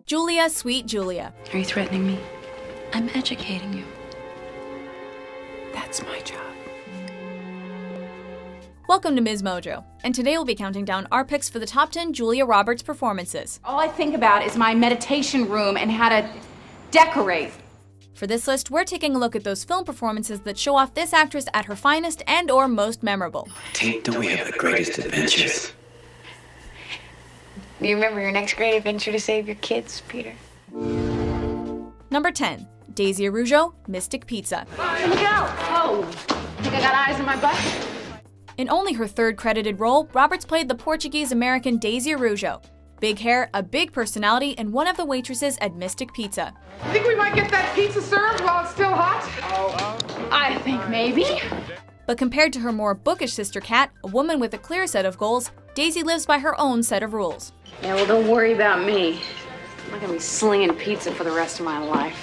Julia, sweet Julia. Are you threatening me? I'm educating you. That's my job. Welcome to MsMojo, and today we'll be counting down our picks for the top 10 Julia Roberts performances. All I think about is my meditation room and how to decorate. For this list, we're taking a look at those film performances that show off this actress at her finest and or most memorable. Don't we have the greatest adventures? Do you remember your next great adventure to save your kids, Peter? Number 10, Daisy Araujo, Mystic Pizza. Let me go. Oh, think I got eyes in my butt? In only her third credited role, Roberts played the Portuguese-American Daisy Araujo. Big hair, a big personality, and one of the waitresses at Mystic Pizza. You think we might get that pizza served while it's still hot? I think maybe. But compared to her more bookish sister Kat, a woman with a clear set of goals, Daisy lives by her own set of rules. Yeah, well, don't worry about me. I'm not gonna be slinging pizza for the rest of my life.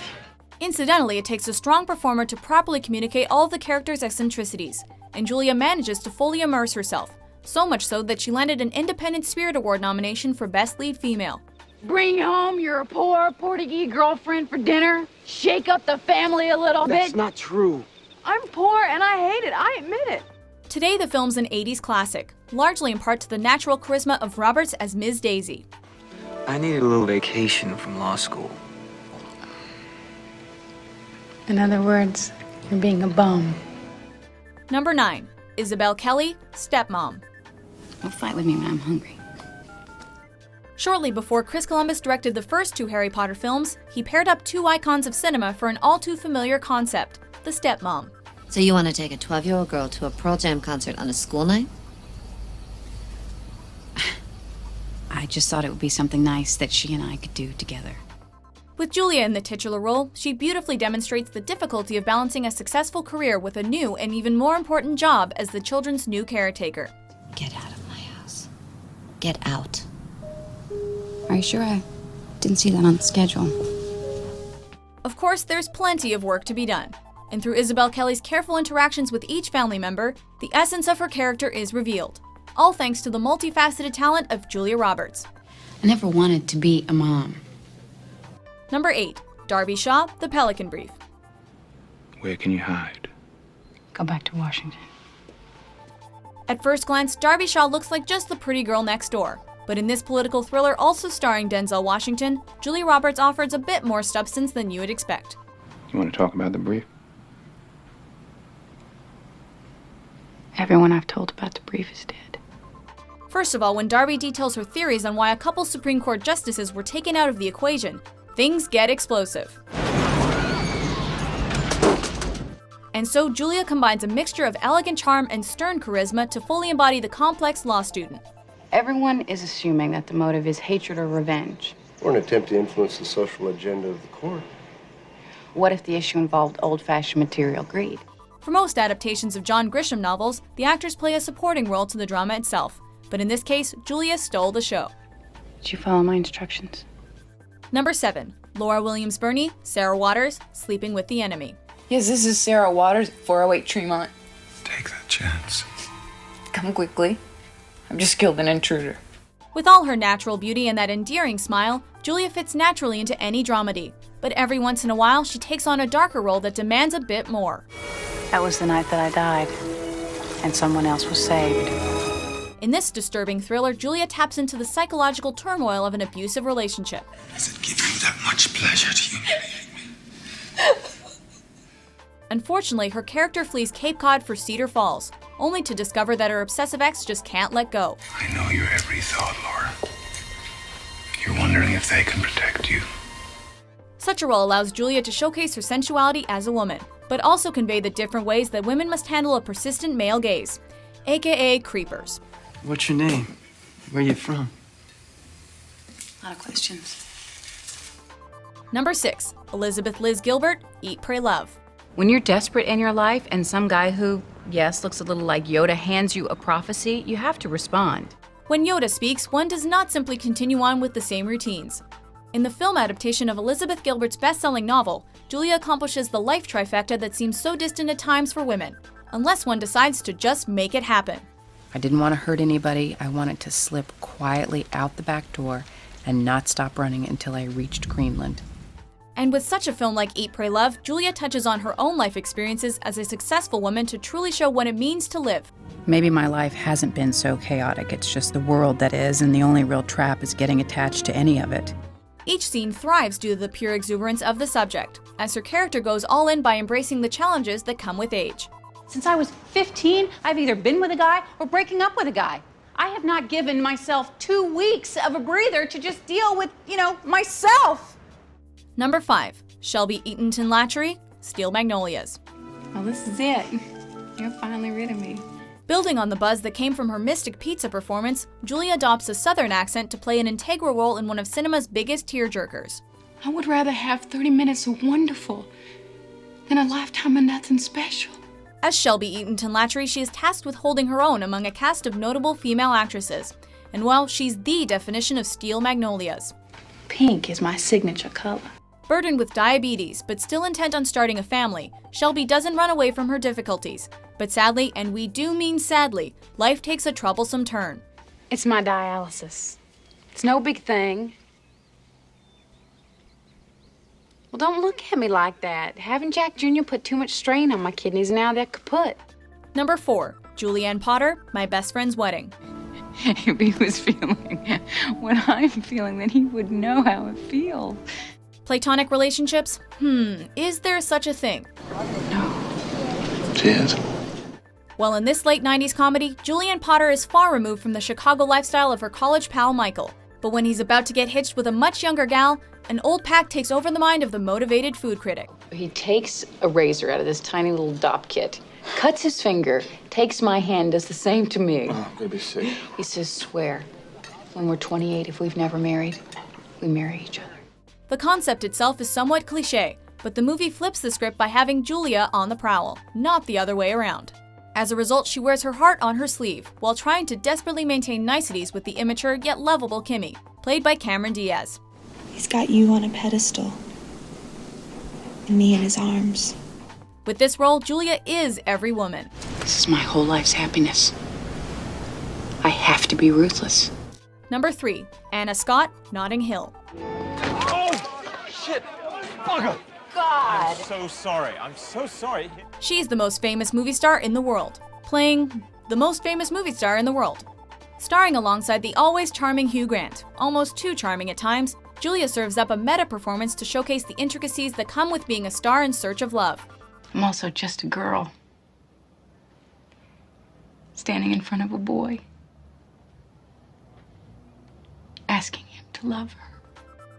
Incidentally, it takes a strong performer to properly communicate all of the character's eccentricities, and Julia manages to fully immerse herself, so much so that she landed an Independent Spirit Award nomination for Best Lead Female. Bring home your poor Portuguese girlfriend for dinner? Shake up the family a little bit? That's not true. I'm poor and I hate it, I admit it. Today, the film's an 80s classic, largely in part to the natural charisma of Roberts as Ms. Daisy. I needed a little vacation from law school. In other words, you're being a bum. Number 9, Isabel Kelly, Stepmom. Don't fight with me when I'm hungry. Shortly before Chris Columbus directed the first 2 Harry Potter films, he paired up 2 icons of cinema for an all-too-familiar concept, the stepmom. So you want to take a 12-year-old girl to a Pearl Jam concert on a school night? I just thought it would be something nice that she and I could do together. With Julia in the titular role, she beautifully demonstrates the difficulty of balancing a successful career with a new and even more important job as the children's new caretaker. Get out of my house. Get out. Are you sure I didn't see that on the schedule? Of course, there's plenty of work to be done. And through Isabel Kelly's careful interactions with each family member, the essence of her character is revealed. All thanks to the multifaceted talent of Julia Roberts. I never wanted to be a mom. Number 8, Darby Shaw, The Pelican Brief. Where can you hide? Go back to Washington. At first glance, Darby Shaw looks like just the pretty girl next door. But in this political thriller also starring Denzel Washington, Julia Roberts offers a bit more substance than you would expect. You want to talk about the brief? Everyone I've told about the brief is dead. First of all, when Darby details her theories on why a couple Supreme Court justices were taken out of the equation, things get explosive. And so Julia combines a mixture of elegant charm and stern charisma to fully embody the complex law student. Everyone is assuming that the motive is hatred or revenge. Or an attempt to influence the social agenda of the court. What if the issue involved old-fashioned material greed? For most adaptations of John Grisham novels, the actors play a supporting role to the drama itself. But in this case, Julia stole the show. Did you follow my instructions? Number 7, Laura Williams Burney, Sarah Waters, Sleeping with the Enemy. Yes, this is Sarah Waters at 408 Tremont. Take that chance. Come quickly. I've just killed an intruder. With all her natural beauty and that endearing smile, Julia fits naturally into any dramedy. But every once in a while, she takes on a darker role that demands a bit more. That was the night that I died, and someone else was saved. In this disturbing thriller, Julia taps into the psychological turmoil of an abusive relationship. Does it give you that much pleasure to humiliate me? Unfortunately, her character flees Cape Cod for Cedar Falls, only to discover that her obsessive ex just can't let go. I know your every thought, Laura. You're wondering if they can protect you. Such a role allows Julia to showcase her sensuality as a woman, but also convey the different ways that women must handle a persistent male gaze, aka creepers. What's your name? Where are you from? A lot of questions. Number 6, Elizabeth Liz Gilbert, Eat, Pray, Love. When you're desperate in your life and some guy who, yes, looks a little like Yoda hands you a prophecy, you have to respond. When Yoda speaks, one does not simply continue on with the same routines. In the film adaptation of Elizabeth Gilbert's best-selling novel, Julia accomplishes the life trifecta that seems so distant at times for women, unless one decides to just make it happen. I didn't want to hurt anybody. I wanted to slip quietly out the back door and not stop running until I reached Greenland. And with such a film like Eat, Pray, Love, Julia touches on her own life experiences as a successful woman to truly show what it means to live. Maybe my life hasn't been so chaotic, it's just the world that is, and the only real trap is getting attached to any of it. Each scene thrives due to the pure exuberance of the subject, as her character goes all in by embracing the challenges that come with age. Since I was 15, I've either been with a guy or breaking up with a guy. I have not given myself 2 weeks of a breather to just deal with, myself. Number 5. Shelby Eatonton Latchery, Steel Magnolias. Oh, this is it. You're finally rid of me. Building on the buzz that came from her Mystic Pizza performance, Julia adopts a Southern accent to play an integral role in one of cinema's biggest tearjerkers. I would rather have 30 minutes of wonderful than a lifetime of nothing special. As Shelby Eatonton Latchery, she is tasked with holding her own among a cast of notable female actresses. And well, she's the definition of Steel Magnolias. Pink is my signature color. Burdened with diabetes, but still intent on starting a family, Shelby doesn't run away from her difficulties. But sadly, and we do mean sadly, life takes a troublesome turn. It's my dialysis. It's no big thing. Well, don't look at me like that. Having Jack Jr. put too much strain on my kidneys now, they're kaput. Number 4. Julian Potter, My Best Friend's Wedding. If he was feeling what I'm feeling, then he would know how it feels. Platonic relationships? Is there such a thing? No. Cheers. Well, in this late 90s comedy, Julian Potter is far removed from the Chicago lifestyle of her college pal Michael. But when he's about to get hitched with a much younger gal, an old pack takes over the mind of the motivated food critic. He takes a razor out of this tiny little dop kit, cuts his finger, takes my hand, does the same to me. Oh, I'm gonna be sick. He says, swear, when we're 28, if we've never married, we marry each other. The concept itself is somewhat cliche, but the movie flips the script by having Julia on the prowl, not the other way around. As a result, she wears her heart on her sleeve, while trying to desperately maintain niceties with the immature yet lovable Kimmy, played by Cameron Diaz. He's got you on a pedestal, and me in his arms. With this role, Julia is every woman. This is my whole life's happiness. I have to be ruthless. Number 3. Anna Scott, Notting Hill. Oh, shit! Bugger! God! I'm so sorry. She's the most famous movie star in the world, playing the most famous movie star in the world. Starring alongside the always charming Hugh Grant, almost too charming at times, Julia serves up a meta performance to showcase the intricacies that come with being a star in search of love. I'm also just a girl, standing in front of a boy, asking him to love her.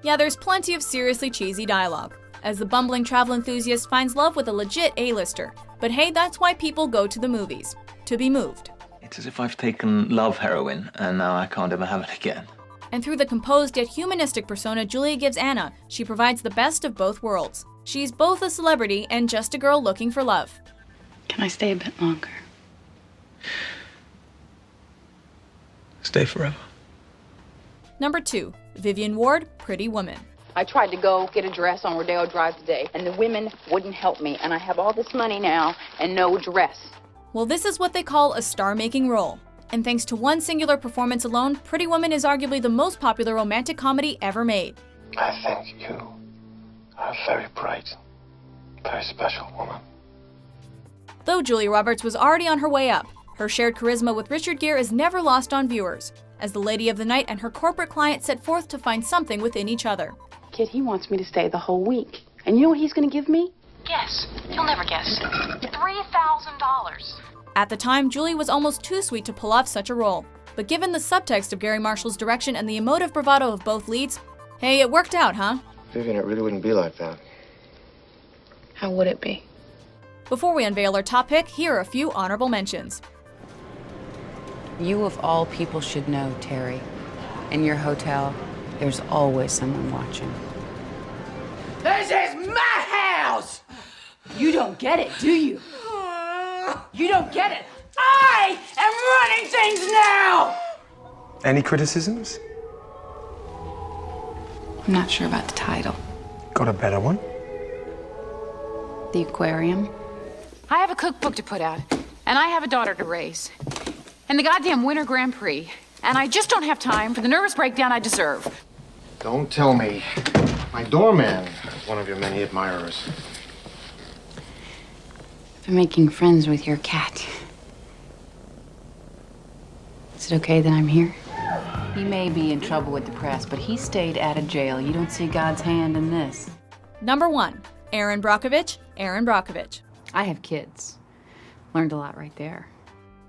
Yeah, there's plenty of seriously cheesy dialogue, as the bumbling travel enthusiast finds love with a legit A-lister. But hey, that's why people go to the movies, to be moved. It's as if I've taken love heroin and now I can't ever have it again. And through the composed yet humanistic persona Julia gives Anna, she provides the best of both worlds. She's both a celebrity and just a girl looking for love. Can I stay a bit longer? Stay forever. Number 2. Vivian Ward, Pretty Woman. I tried to go get a dress on Rodeo Drive today, and the women wouldn't help me, and I have all this money now and no dress. Well, this is what they call a star-making role. And thanks to one singular performance alone, Pretty Woman is arguably the most popular romantic comedy ever made. I think you are a very bright, very special woman. Though Julia Roberts was already on her way up, her shared charisma with Richard Gere is never lost on viewers, as the lady of the night and her corporate client set forth to find something within each other. Kid, he wants me to stay the whole week. And you know what he's gonna give me? Guess. You'll never guess. $3,000. At the time, Julie was almost too sweet to pull off such a role. But given the subtext of Gary Marshall's direction and the emotive bravado of both leads, hey, it worked out, huh? Vivian, it really wouldn't be like that. How would it be? Before we unveil our top pick, here are a few honorable mentions. You of all people should know, Terry. In your hotel, there's always someone watching. This is my house! You don't get it, do you? You don't get it. I am running things now! Any criticisms? I'm not sure about the title. Got a better one? The Aquarium. I have a cookbook to put out, and I have a daughter to raise. And the goddamn Winter Grand Prix. And I just don't have time for the nervous breakdown I deserve. Don't tell me. My doorman is one of your many admirers. For making friends with your cat. Is it okay that I'm here? He may be in trouble with the press, but he stayed out of jail. You don't see God's hand in this. Number 1. Erin Brockovich, Erin Brockovich. I have kids. Learned a lot right there.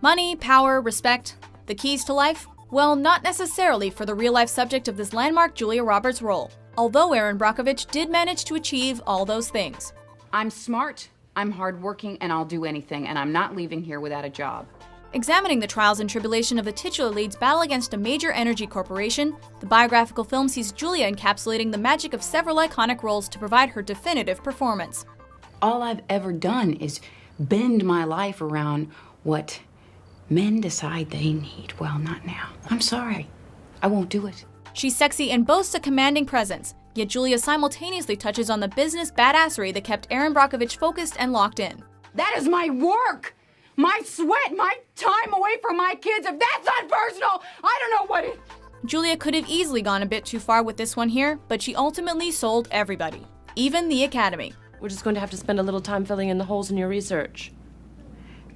Money, power, respect. The keys to life? Well, not necessarily for the real-life subject of this landmark Julia Roberts role, although Erin Brockovich did manage to achieve all those things. I'm smart, I'm hardworking, and I'll do anything, and I'm not leaving here without a job. Examining the trials and tribulation of the titular lead's battle against a major energy corporation, the biographical film sees Julia encapsulating the magic of several iconic roles to provide her definitive performance. All I've ever done is bend my life around what men decide they need. Well, not now. I'm sorry. I won't do it. She's sexy and boasts a commanding presence, yet Julia simultaneously touches on the business badassery that kept Erin Brockovich focused and locked in. That is my work! My sweat, my time away from my kids. If that's not personal, I don't know what is. Julia could have easily gone a bit too far with this one here, but she ultimately sold everybody, even the Academy. We're just going to have to spend a little time filling in the holes in your research.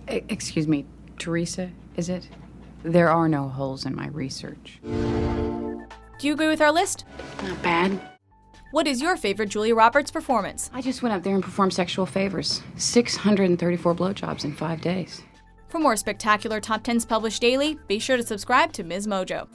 Excuse me, Teresa, is it? There are no holes in my research. Do you agree with our list? Not bad. What is your favorite Julia Roberts performance? I just went up there and performed sexual favors. 634 blowjobs in 5 days. For more spectacular top 10s published daily, be sure to subscribe to MsMojo.